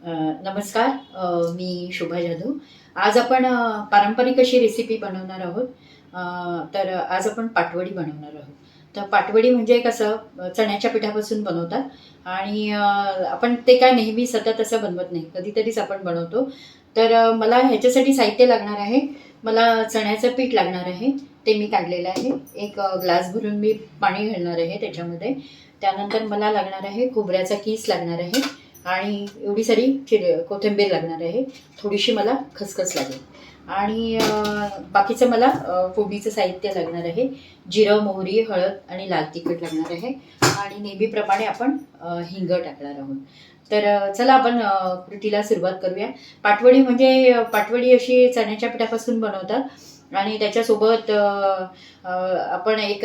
नमस्कार. मी शोभा जाधव. आज आपण पारंपरिक अशी रेसिपी बनवणार आहोत. तर आज आपण पाटवडी बनवणार आहोत. तर पाटवडी म्हणजे कसं चण्याच्या पिठापासून बनवतात आणि आपण ते काय नेहमी सतत असं बनवत नाही. कधीतरीच आपण बनवतो. तर मला ह्याच्यासाठी साहित्य लागणार आहे. मला चण्याचं पीठ लागणार आहे. ते मी काढलेलं आहे. एक ग्लास भरून मी पाणी घालणार आहे त्याच्यामध्ये. त्यानंतर मला लागणार आहे खोबऱ्याचा कीस लागणार आहे आणि एवढी सारी कोथिंबीर लागणार आहे. थोडीशी मला खसखस लागेल आणि बाकीचं मला फोडणीचं साहित्य लागणार आहे. जिरं, मोहरी, हळद आणि लाल तिखट लागणार आहे आणि नेहमीप्रमाणे आपण हिंग टाकणार आहोत. तर चला आपण कृतीला सुरुवात करूया. पाटवडी म्हणजे पाटवडी अशी चण्याच्या पिठापासून बनवतात आणि त्याच्यासोबत आपण एक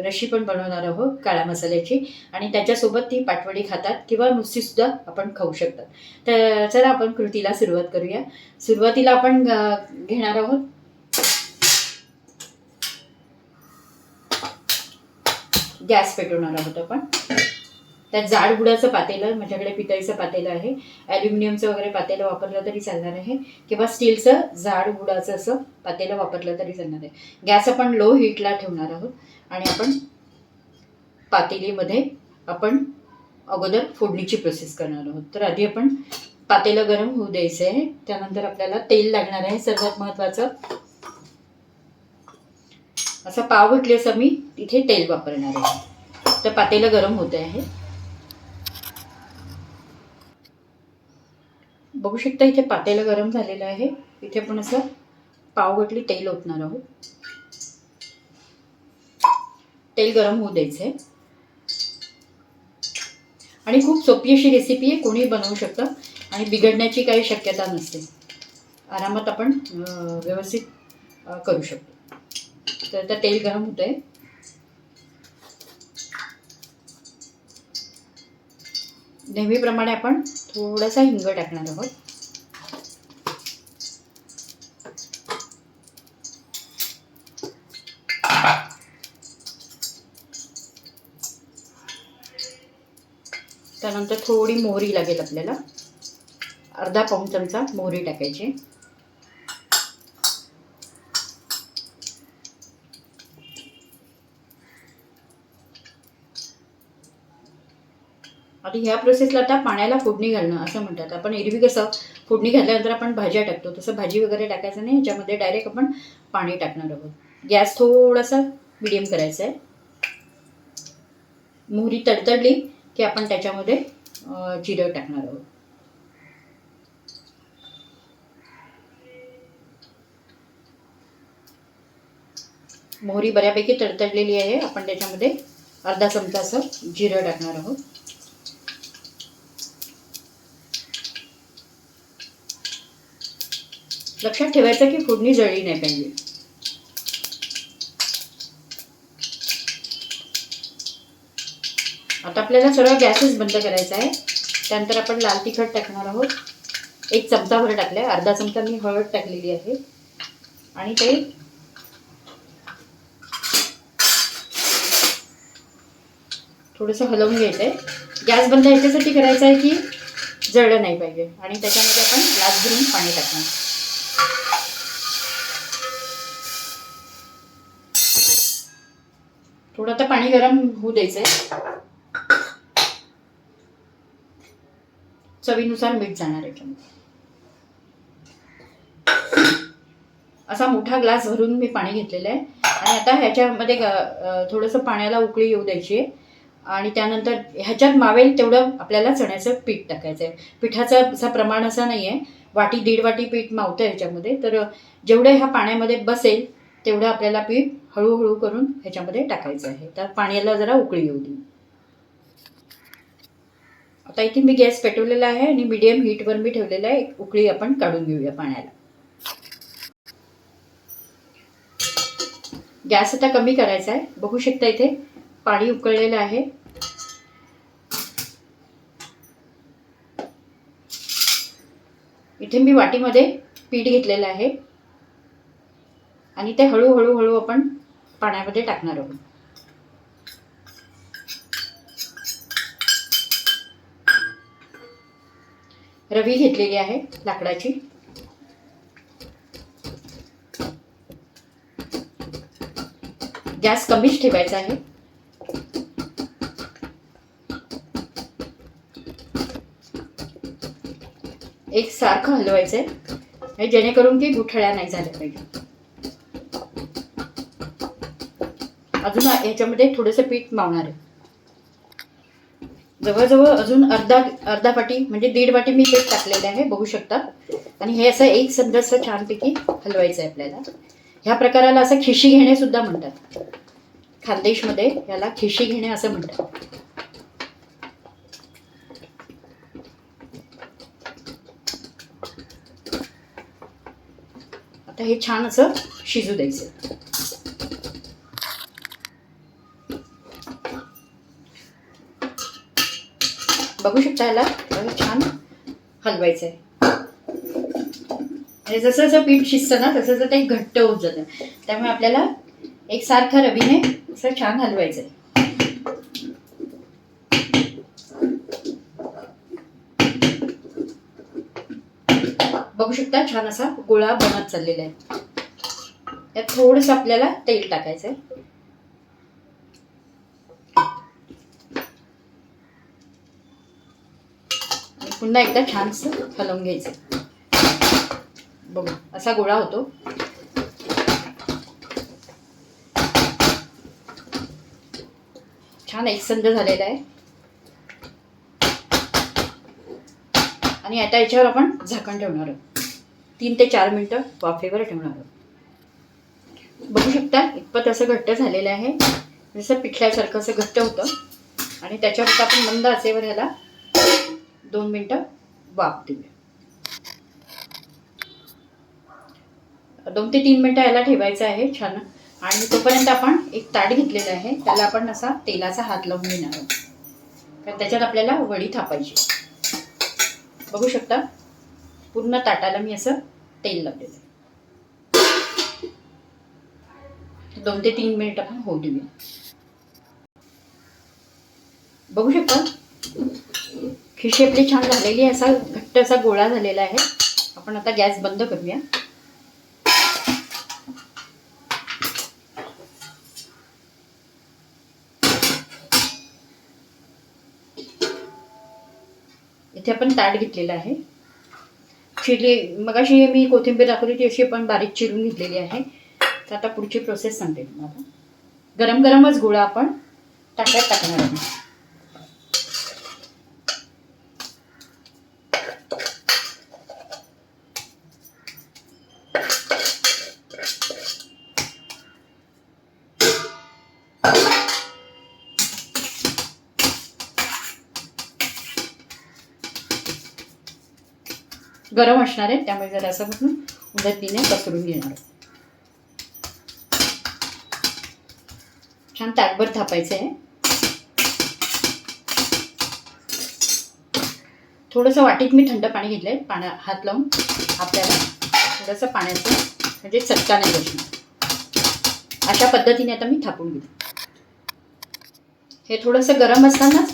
रशी पण बनवणार आहोत काळ्या मसाल्याची आणि त्याच्यासोबत ती पाटवडी खातात किंवा नुसतीसुद्धा आपण खाऊ शकतात. तर चला आपण कृतीला सुरुवात करूया. सुरुवातीला आपण घेणार आहोत गॅस पेटवणार आहोत आपण. त्यात जाड बुडाचं पातेलं, माझ्याकडे पितळीचं पातेलं आहे. ॲल्युमिनियमचं वगैरे पातेलं वापरलं तरी चालणार आहे किंवा स्टीलचं जाड बुडाचं असं पातेलं वापरलं तरी चालणार आहे. गॅस आपण लो हीटला ठेवणार आहोत आणि आपण पातेलीमध्ये आपण अगोदर फोडणीची प्रोसेस करणार आहोत. तर आधी आपण पातेलं गरम होऊ द्यायचं आहे. त्यानंतर आपल्याला तेल लागणार आहे. सर्वात महत्त्वाचं असं पाव घटली असं मी इथे तेल वापरणार आहे. तर पातेलं गरम होते आहे. बघू शकता इथे पातेलं गरम झालेलं आहे. इथे आपण असं पावगटली तेल ओतणार आहोत. तेल गरम होऊ द्यायचं आहे आणि खूप सोपी अशी रेसिपी आहे. कोणी बनवू शकतं आणि बिघडण्याची काही शक्यता नसते. आरामात आपण व्यवस्थित करू शकतो. तर आता तेल गरम होतं आहे. नेहमीप्रमाणे आपण थोडासा हिंग टाकणार आहोत. त्यानंतर थोडी मोहरी लागेल आपल्याला. अर्धा पाऊण चमचा मोहरी टाकायची. आणि ह्या प्रोसेसला आता पाण्याला फोडणी घालणं असं म्हणतात. आपण एरवी कसं फोडणी घातल्यानंतर आपण भाज्या टाकतो, तसं भाजी वगैरे टाकायचं नाही. ह्याच्यामध्ये डायरेक्ट आपण पाणी टाकणार आहोत. गॅस थोडासा मिडियम करायचा आहे. मोहरी तडतडली की आपण त्याच्यामध्ये जिरं टाकणार आहोत. मोहरी बऱ्यापैकी तडतडलेली आहे. आपण त्याच्यामध्ये अर्धा चमचा असं जिरं टाकणार आहोत. लक्षात ठेवायचं की फोडणी जळली नाही पाहिजे. आता आपल्याला सरळ गॅसच बंद करायचा आहे. त्यानंतर आपण लाल तिखट टाकणार आहोत. 1 चमचाभर टाकलं आहे. अर्धा चमचा मी हळद टाकलेली आहे आणि ते थोडंसं हलवून घ्यायचं आहे. गॅस बंद ह्याच्यासाठी करायचा आहे की जळलं नाही पाहिजे आणि त्याच्यामध्ये आपण ग्लास भरून पाणी टाकणार. थोडं आता पाणी गरम होऊ द्यायचं आहे. चवीनुसार मीठ जाणार याच्यामध्ये. असा मोठा ग्लास भरून मी पाणी घेतलेलं आहे आणि आता ह्याच्यामध्ये थोडंसं पाण्याला उकळी येऊ द्यायची आहे आणि त्यानंतर ह्याच्यात मावेल तेवढं आपल्याला चण्याचं पीठ टाकायचं आहे. पिठाचा असा प्रमाण असा नाही आहे. वाटी 1.5 वाटी पीठ मावतं ह्याच्यामध्ये. तर जेवढं ह्या पाण्यामध्ये बसेल तेवढं आपल्याला पीठ हळूहळू करून ह्याच्यामध्ये टाकायचं आहे. तर पाण्याला जरा उकळी येऊ दे. आता इथे मी गॅस पेटवलेला आहे आणि मीडियम हीटवर मी ठेवलेला आहे. एक उकळी आपण काढून घेऊया पाण्याला. गॅस आता कमी करायचा आहे. बघू शकता इथे पाणी उकळलेलं आहे. इथे मी वाटीमध्ये पीठ घेतलेलं आहे आणि ते हळूहळू आपण पाण्यामध्ये टाकणार आहोत. रवी घेतलेली आहे लाकडाची. गॅस कमीच ठेवायचा आहे. एक सारखं हलवायचंय जेणेकरून की गुठळ्या नाही झाल्या पाहिजे. अजून याच्यामध्ये थोडंसं पीठ मावणार आहे. जवळजवळ अजून अर्धा वाटी म्हणजे 1.5 वाटी मी पीठ टाकलेलं आहे, बघू शकता. आणि हे असं एक संध असं छानपैकी हलवायचं आहे आपल्याला. ह्या प्रकाराला असं खिशी घेणे सुद्धा म्हणतात. खानदेशमध्ये याला खिशी घेणे असं म्हणतात. आता हे छान असं शिजू द्यायचं. बघू शकता याला छान हलवायचं आहे. आणि जसं जसं पीठ शिजतं ना तसं तसं ते घट्ट होत जातं. त्यामुळे आपल्याला एकसारखं रवीने असं छान हलवायचं आहे. बघू शकता छान असा गोळा बनत चाललेला आहे. यात थोडंसं आपल्याला तेल टाकायचं आहे. पुन्हा एकदा छानसं हलवून घ्यायचं. बघू असा गोळा होतो. छान एकसंध झालेला आहे. आणि आता याच्यावर आपण झाकण ठेवणार आहोत. 3 ते 4 मिनिटं वाफेवर ठेवणार आहोत. बघू शकता इतपत असं घट्ट झालेलं आहे. जसं पिठल्यासारखं असं घट्ट होतं. आणि त्याच्यावर आपण मंद आचेवर ह्याला 2 मिनिटं वाफ देऊया. 2 ते 3 मिनिटं याला ठेवायचं आहे छान. आणि तोपर्यंत आपण एक ताट घेतलेलं आहे, त्याला आपण असा तेलाचा हात लावून घेणार आहोत. तर त्याच्यात आपल्याला वडी थापायची. बघू शकता पूर्ण ताटाला मी असं तेल लावलेलं आहे. 2 ते 3 मिनिट आपण होऊ देऊया. बघू शकता खिशी आपली छान झालेली आहे. असा घट्ट असा गोळा झालेला आहे. आपण आता गॅस बंद करूया. इथे आपण ताट घेतलेलं आहे. मगाशी मी कोथिंबीर दाखवली ती अशी आपण बारीक चिरून घेतलेली आहे. तर आता पुढची प्रोसेस सांगते तुम्हाला. गरम गरमच गोळा आपण ताटात टाकणार आहोत. गरम असणार आहे त्यामुळे जरा असं म्हणून उदबत्तीने पसरून घेणार. छान ताटभर थापायचं आहे. थोडंसं वाटीत मी थंड पाणी घेतलंय. हात लावून आपल्याला थोडंसं पाण्याचं म्हणजे चटका नाही बसणार. अशा पद्धतीने आता मी थापून घेते. हे थोडंसं गरम असताना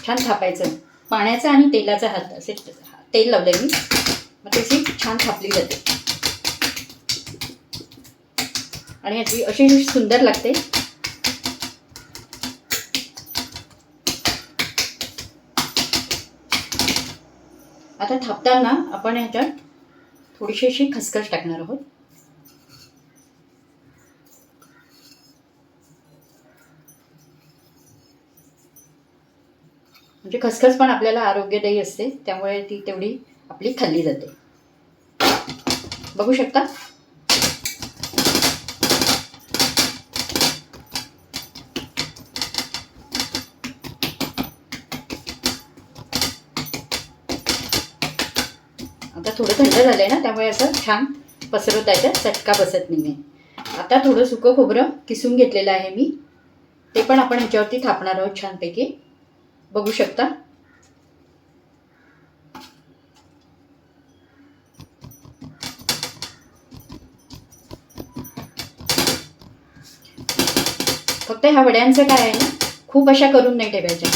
छान थापायचं. पाण्याचा आणि तेलाचा हात असे तेल लावलंय मी. मग त्याची छान थापली जाते आणि याची अशी सुंदर लागते. आता थापताना आपण ह्याच्यात थोडीशी अशी खसखस टाकणार आहोत. म्हणजे खसखस पण आपल्याला आरोग्यदायी असते, त्यामुळे ती तेवढी आपली खाल्ली जाते. बघू शकता आता थोडं थंड झालंय ना, त्यामुळे असं छान पसरवता येतं, चटका बसत नाही. आता थोडं सुकं खोबरं किसून घेतलेलं आहे मी, ते पण आपण ह्याच्यावरती थापणार आहोत छानपैकी. बघू शकता फक्त ह्या वड्यांचं काय आहे ना, खूप अशा करून नाही ठेवायच्या.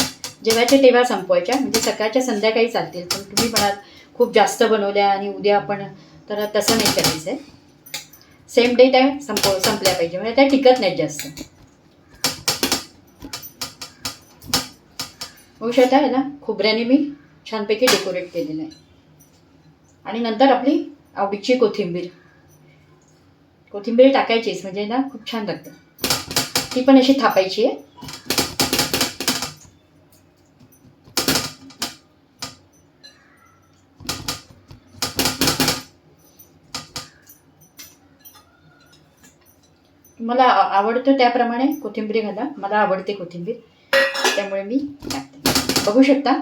जेव्हाच्या तेव्हा संपवायच्या, म्हणजे सकाळच्या संध्याकाळी चालतील. पण तुम्ही म्हणाल खूप जास्त बनवल्या आणि उद्या आपण, तर तसं नाही करायचं आहे. सेम डे त्या संपल्या पाहिजे, म्हणजे त्या टिकत नाहीत जास्त. होऊ शकता आहे ना, खोबऱ्याने मी छानपैकी डेकोरेट केलेलं आहे. आणि नंतर आपली आवडीची कोथिंबीर टाकायचीच, म्हणजे ना खूप छान लागतं. ती पण अशी थापायची आहे. मला आवडतं त्याप्रमाणे कोथिंबीर घाला. मला आवडते कोथिंबीर, त्यामुळे मी टाकते. बघू शकता,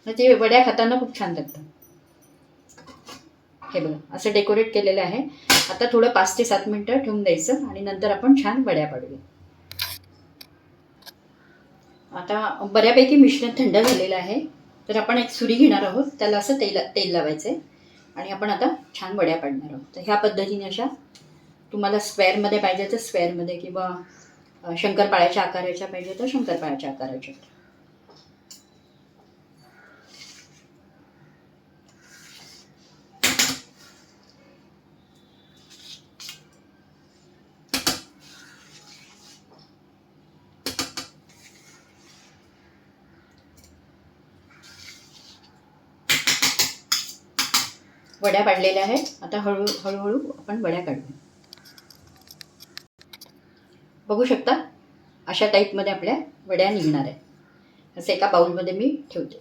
ते वड्या खाताना खूप छान लागतं. हे बघा, असं डेकोरेट केलेलं आहे. आता थोडं 5 ते 7 मिनटं ठेवून द्यायचं आणि नंतर आपण छान वड्या पाडूया. आता बऱ्यापैकी मिश्रण थंड झालेलं आहे, तर आपण एक सुरी घेणार आहोत. त्याला असं तेल लावायचं आहे आणि आपण आता छान वड्या पाडणार आहोत. तर ह्या पद्धतीने अशा, तुम्हाला स्क्वेअरमध्ये पाहिजे तर स्क्वेअरमध्ये, किंवा शंकरपाळ्याच्या आकाराच्या पाहिजे तर शंकरपाळ्याच्या आकाराच्या. वड्या पाडलेल्या आहेत. आता हळूहळू आपण वड्या काढूया. बघू शकता, अशा टाईपमध्ये आपल्या वड्या निघणार आहे. असं एका बाउलमध्ये मी ठेवते.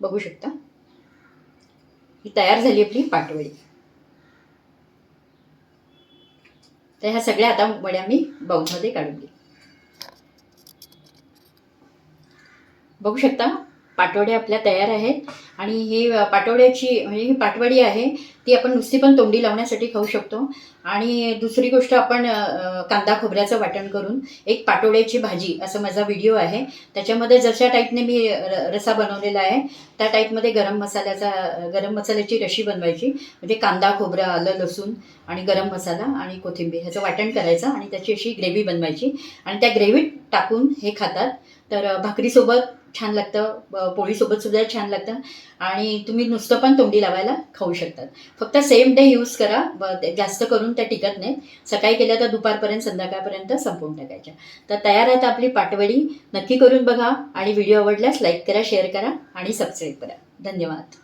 बघू शकता, ही तयार झाली आपली पाटवडी. तर ह्या सगळ्या आता वड्या मी बाउलमध्ये काढून घेईन. बघू शकता, पाटवड्या आपल्या तयार आहेत. आणि ही पाटवड्याची, म्हणजे ही पाटवडी आहे ती आपण नुसती पण तोंडी लावण्यासाठी खाऊ शकतो. आणि दुसरी गोष्ट, आपण कांदा खोबऱ्याचं वाटण करून एक पाटवड्याची भाजी, असं माझा व्हिडिओ आहे. त्याच्यामध्ये जशा टाईपने मी रसा बनवलेला आहे त्या टाईपमध्ये गरम मसाल्याची रशी बनवायची. म्हणजे कांदा, खोबरं, आलं, लसूण आणि गरम मसाला आणि कोथिंबीर ह्याचं वाटण करायचं आणि त्याची अशी ग्रेव्ही बनवायची आणि त्या ग्रेव्हीत टाकून हे खातात. तर भाकरीसोबत छान लागतं, पोळीसोबत सुद्धा छान लागतं. आणि तुम्ही नुसतं पण तोंडी लावायला खाऊ शकतात. फक्त सेम डे यूज करा, जास्त करून त्या टिकत नाहीत. सकाळी केल्या तर दुपारपर्यंत, संध्याकाळपर्यंत संपवून टाकायच्या. तर तयार आहे आपली पाटवडी. नक्की करून बघा आणि व्हिडिओ आवडल्यास लाईक करा, शेअर करा आणि सबस्क्राईब करा. धन्यवाद.